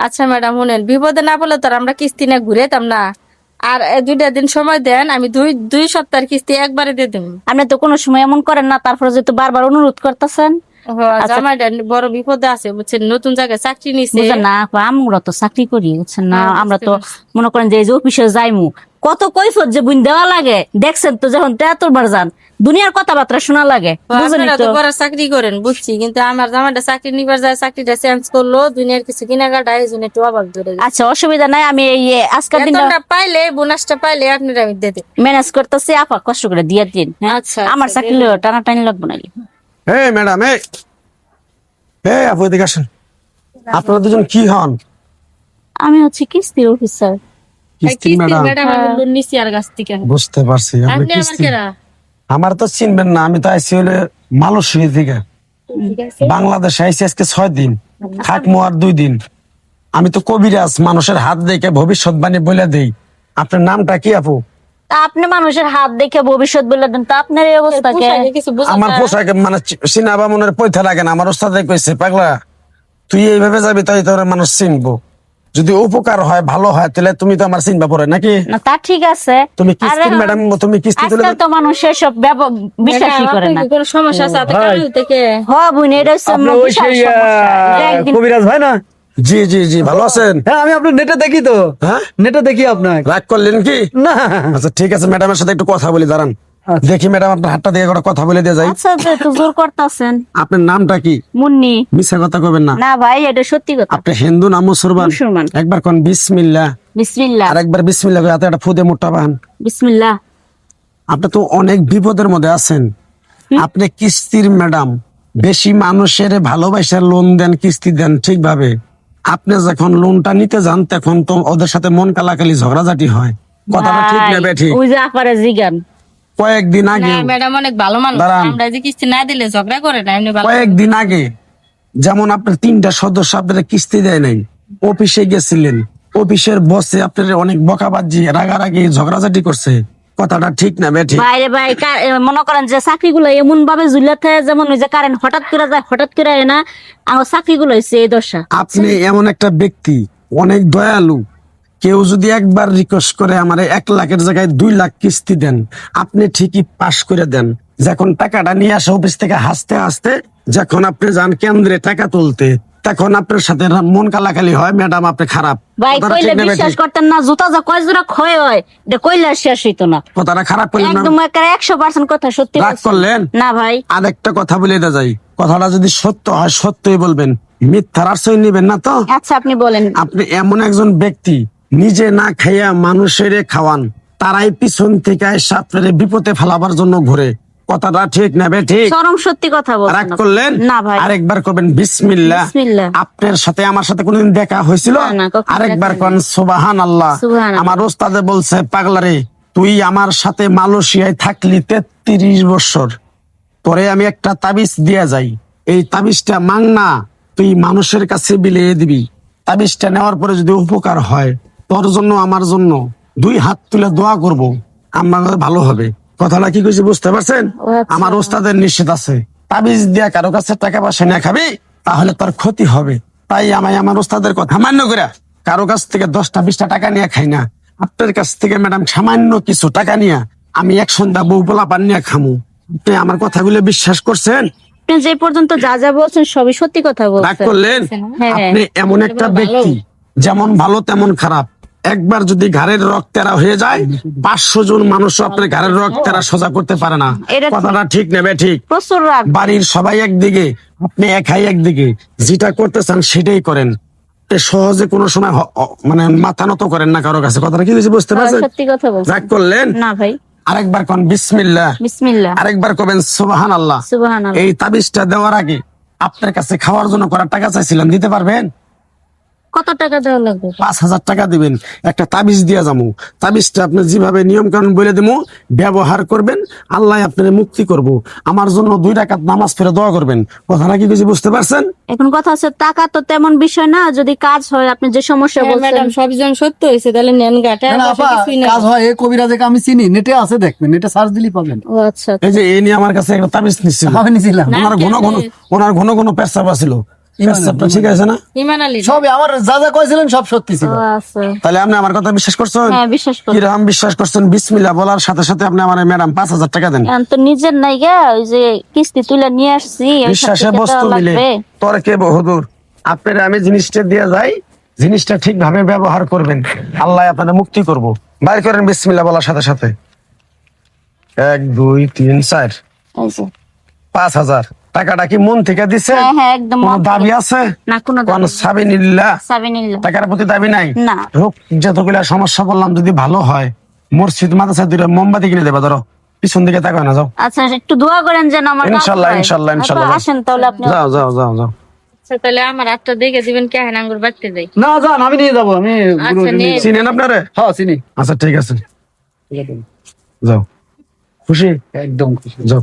আচ্ছা ম্যাডাম শুনেন, বিপদে না পড়লে তো আর আমরা কিস্তি না ঘুরে যেতাম না। আর 2টা দিন সময় দেন, আমি দুই সপ্তাহের কিস্তি একবারে দিয়ে দেব। আপনি তো কোনো সময় এমন করেন না, তারপরে যেহেতু বারবার অনুরোধ করতেছেন। আচ্ছা। জামাইটা বড় বিপদে আছে বুঝছেন, নতুন জায়গায় চাকরি নিছে। বুঝেন না আপা, আমরা তো চাকরি করি বুঝছেন না, হ্যাঁ, আমরা বুঝতে তো পারছি। মনে করেন যে এই যে অফিসে যাইমু, কত কৈফত যে বুন দেওয়া লাগে দেখছেন তো, যখন 73 বার যান দুনিয়ার কথাবার্তা শোনা লাগে, বুঝেনি আপনারা তো। তো বড় চাকরি করেন বুঝছি, কিন্তু আমার জামাইটা চাকরি নিবার যায়, চাকরিটা চেঞ্জ করলো, দুনিয়ার কিছু কেনাকাটা, এই জন্য একটু অবাক ধরে গেছে। আচ্ছা অসুবিধা নাই, আমি এই আজকের দিনটা বেতনটা পাইলে, বোনাসটা পাইলে আপনারা আমি দিয়ে দেব। ম্যানেজ করতেছি, আপা কষ্ট করে দিয়ে দিন। হ্যাঁ? আচ্ছা, আমার আচ্ছা, চাকরি টানা টানি লাগবে না। এই ম্যাডাম, এই আপু এদিকে আসেন। আপনারা দুজন কি হন? আমি হচ্ছে কিস্তির অফিসার। কিস্তি ম্যাডাম? ম্যাডাম আমি লোন নিছি আর কাছ থেকে। বুঝতে পারছি আপনি আপনি আমার কিস্তি। কেরা? আমার তো চিনবেন না, আমি তো আইসি হলে মালয়েশিয়া থেকে। ঠিক আছে। বাংলাদেশে আইসি আজকে 6 দিন, থাকবো আর 2 দিন। আমি তো কবিরাজ, মানুষের হাত দেখে ভবিষ্যৎবাণী বলে দেই। আপনার নামটা কি আপু? তা আপনি মানুষের হাত দেখে ভবিষ্যৎ বলে দেন, তো আপনার এই অবস্থা কে? পোশাকে কিছু বোঝা আমার যায়? পোশাকে মানে চিনাবা মনের পয়থা লাগে না। আমার ওস্তাদে কইছে, পাগলা তুই এইভাবে যাবি তাই তোর মানুষ চিনবো। যদি উপকার হয়, ভালো হয়, তাহলে তুমি তো আমার চিনবা পড়ে নাকি? না তা ঠিক আছে, তুমি কিস্তি ম্যাডাম, তুমি কিস্তি তুলে আজকাল তো মানুষ এসব বিশ্বাসই ম্যাডাম, করে না। আপনার কি কোনো সমস্যা আছে? আপনি ভাই। কারো থেকে হ বুন, এটা হচ্ছে আপনি ওই বিশাল সেই সমস্যা। এটা একদিন কবিরাজ ভাই না? জি জি জি, ভালো আছেন? হ্যাঁ, আমি আপনার নেটে দেখি তো। হ্যাঁ, নেটে দেখি আপনার। রাগ করলেন কি? না, আচ্ছা ঠিক আছে, ম্যাডামের সাথে একটু কথা বলি, দাঁড়ান। আচ্ছা। দেখি ম্যাডাম, আপনার হাতটা দিয়ে একটা কথা বলে দিয়ে যাই। আচ্ছা যে একটু জোর করতেছেন। আপনার নামটা কি? মুন্নি। মিথ্যা কথা কবেন না। না ভাই, এটা সত্যি কথা। আপনি হিন্দু না মুসলমান? মুসলমান। একবার কোন বিসমিল্লাহ, বিসমিল্লাহ। আর একবার বিসমিল্লাহ করে হাতে একটা ফুদে মোটা বান। বিসমিল্লাহ। আপনি তো অনেক বিপদের মধ্যে আছেন। আপনি কিস্তির ম্যাডাম, বেশি মানুষের ভালোবাসার লোন দেন, কিস্তি দেন ঠিকভাবে। আপনি যখন লোনটা নিতে যান, তখন তো ওদের সাথে মন কালাকালি ঝগড়াঝাটি হয়। কথাটা ঠিক ভাই, নেবে ঠিক? ওই যে আপারে জিগান। কয়েকদিন আগে, না ম্যাডাম অনেক ভালো মানুষ, দাঁড়ান। আমরা যে কিস্তি না দিলে ঝগড়া করে না, এমনি ভালো। কয়েকদিন আগে যেমন আপনার 3টা সদস্য আপনারা কিস্তি দেয় নাই, অফিসে গেছিলেন, অফিসের বসে আপনার অনেক বকাবাজি, রাগারাগি, ঝগড়াঝাটি করছে। কথাটা ঠিক না বে ঠিক? বাইরে ভাই মনে করেন যে চাকরিগুলো এমন ভাবে ঝুলাতে, যেমন ওই যে কারেন্ট হঠাৎ করে যায়, হঠাৎ করে আয় না। আমার চাকরিগুলো হচ্ছে এই দশা। আপনি এমন একটা ব্যক্তি, অনেক দয়ালু। কেউ যদি একবার রিকোয়েস্ট করে আমার 1 লাখের জায়গায় 2 লাখ কিস্তি দেন, আপনি ঠিকই পাশ করে দেন। যখন টাকাটা নিয়ে আসে অফিস থেকে হাসতে হাসতে, যখন আপনি যান কেন্দ্রে টাকা তুলতে, তখন আপনার সাথে মন কালাকালি হয়, ম্যাডাম আপনি খারাপ। ভাই কথাটা কইলে ঠিক না বে বিশ্বাস ঠিক? করতেন না, জুতা যা কয় জোড়া ক্ষয় হয়, এটা কইলে আর শেষ হইতো না। কথাটা খারাপ করলেন না? একদম একেবারে 100% কথা সত্যি রাগ বলছি। করলেন? না ভাই। আরেকটা কথা বলে দে যাই, কথাটা যদি সত্য হয় সত্যই বলবেন, মিথ্যার আশ্রয় নিবেন না তো। আচ্ছা আপনি বলেন। আপনি এমন একজন ব্যক্তি, নিজে না খাইয়া মানুষের খাওয়ান, তারাই পিছন থেকে এসে আপনার বিপদে ফেলাবার জন্য ঘুরে। কথাটা ঠিক না বে ঠিক? চরম সত্যি কথা রাগ বলছেন। করলেন? না ভাই। আরেকবার করবেন বিসমিল্লাহ। বিসমিল্লাহ। আপনার সাথে আমার সাথে কোনদিন দেখা হয়েছিল? না, না, কখনো আরেকবার দেখা কোন সুবহানাল্লাহ। সুবহানাল্লাহ। আমার ওস্তাদে বলছে, পাগলারে তুই আমার সাথে মালয়েশিয়ায় থাকলি 33 বছর, তোরে আমি একটা তাবিজ দিয়া যাই, এই তাবিজটা মাং না, তুই মানুষের কাছে বিলিয়ে দিবি। তাবিজটা নেওয়ার পরে যদি উপকার হয়, তোর জন্য আমার জন্য 2 হাত তুলে দোয়া করব, আমার ভালো হবে। কথাটা কি কইছি বুঝতে পারছেন? আচ্ছা। আমার ওস্তাদের নিষেধ আছে, তাবিজ দিয়া কারো কাছে টাকা পয়সা না খাবি, তাহলে তোর ক্ষতি হবে। তাই আমি আমার ওস্তাদের কথা মান্য করে কারো কাছ থেকে 10টা 20টা টাকা নিয়ে খাই না। আপনার কাছ থেকে ম্যাডাম সামান্য কিছু টাকা নিয়ে আমি 1 সন্ধ্যা বউ পোলা পান নিয়ে খামু। আপনি আমার কথাগুলো বিশ্বাস করছেন? আপনি যে পর্যন্ত যা যা বলছেন সবই সত্যি কথা রাগ বলছেন। করলেন? হ্যাঁ। আপনি এমন একটা ব্যক্তি, যেমন ভালো তেমন খারাপ। একবার যদি ঘাড়ের রক্ত তেরা হয়ে যায়, 500 জন মানুষ আপনার ঘাড়ের রক্ত তেরা সোজা করতে পারে না। এটা ঠিক। কথাটা ঠিক নেবে ঠিক? প্রচুর রাগ। বাড়ির সবাই একদিকে, আপনি একাই একদিকে, যেটা করতে চান সেটাই করেন। সহজে কোনো সময় মানে মাথা নত করেন না কারো কাছে। কথাটা কি হয়েছে বুঝতে পারছেন? সত্যি কথা বলছেন। রাগ করলেন? না ভাই। আরেকবার কোন বিসমিল্লাহ। বিসমিল্লাহ। আরেকবার কবেন সুবহানাল্লাহ। সুবহানাল্লাহ। এই তাবিজটা দেওয়ার আগে আপনার কাছে খাওয়ার জন্য করা টাকা চাইছিলাম, দিতে পারবেন? কত টাকা দেওয়া লাগবে? 5000 টাকা দিবেন, একটা তাবিজ দিয়া যাবো। তাবিজটা আপনি যেভাবে নিয়ম কানুন বলে দেবো, ব্যবহার করবেন, আল্লাহ আপনার মুক্তি করব। আমার জন্য 2 রাকাত নামাজ পড়ে দোয়া করবেন। কথাটা কি কিছু বুঝতে পারছেন? এখন কথা হচ্ছে টাকা তো তেমন বিষয় না, যদি কাজ হয়, আপনি যে সমস্যা বলছেন। ম্যাডাম সব জন সত্য হয়েছে, তাহলে নেন গাটা। না, আপা, কাজ হয়। এই কবিরাজকে আমি চিনি, নেটে আছে, দেখবেন, নেটে সার্চ দিলেই পাবেন। ও আচ্ছা। এই যে এই নিয়ে আমার কাছে একটা তাবিজ নিচ্ছিল, আমি নিছিলাম। ওনার ঘন ঘন পেশাব ছিল। পেশাবটা ঠিক আছে না? ইমান আলী সবই আমার যা যা কইছিলেন সব সত্যি ছিল। আছে। তাহলে আপনি আমার কথা বিশ্বাস করছেন? হ্যাঁ বিশ্বাস করি। কিরকম বিশ্বাস করছেন? বিসমিল্লাহ বলার সাথে সাথে আপনি আমার ম্যাডাম 5,000 টাকা দেন। এখন তো নিজের নাই গা, ওই যে কিস্তি তুলে নিয়ে আসছি, ওই বিশ্বাসের সাথে বস্তু দেওয়া মিলে লাগবে। তর্কে বহুদূর। আপনার আমি জিনিসটা দিয়ে যাই, জিনিসটা ঠিকভাবে ব্যবহার করবেন, আল্লাহ আপনাদের মুক্তি করব। বাইর করেন বিসমিল্লাহ বলার সাথে সাথে। 1 2 3 4 এই যে 5,000 টাকাটা কি মন থেকে দিছে? হ্যাঁ হ্যাঁ একদম কোনো মন দাবি থেকে। আছে? না কোনো কোন দাবি নেই। সাবিনিল্লাহ? সাবিনিল্লাহ। টাকার প্রতি দাবি নাই? না। হোক যতগুলা সমস্যা বললাম যদি ভালো হয়, মসজিদ মাদ্রাসা দুইটা মোমবাতি কিনে দেবা। ধরো পিছন দিকে তাকায় না, যাও। আচ্ছা একটু দোয়া করেন যেন আমার কাজ ইনশাল্লাহ, হয়। ইনশাল্লাহ, ইনশাল্লাহ। আসেন তাহলে আপনি। যাও যাও যাও যাও। আচ্ছা তাহলে আমার হাতটা দেখে দিবেন কেহেন আঙ্গুর বাড়তে দেয়। না যান, আমি নিয়ে যাবো, আমি আচ্ছা, নিয়ে চিনেন আপনারে? হ্যাঁ চিনি। আচ্ছা ঠিক আছে, যাও। খুশি? একদম খুশি। যাও।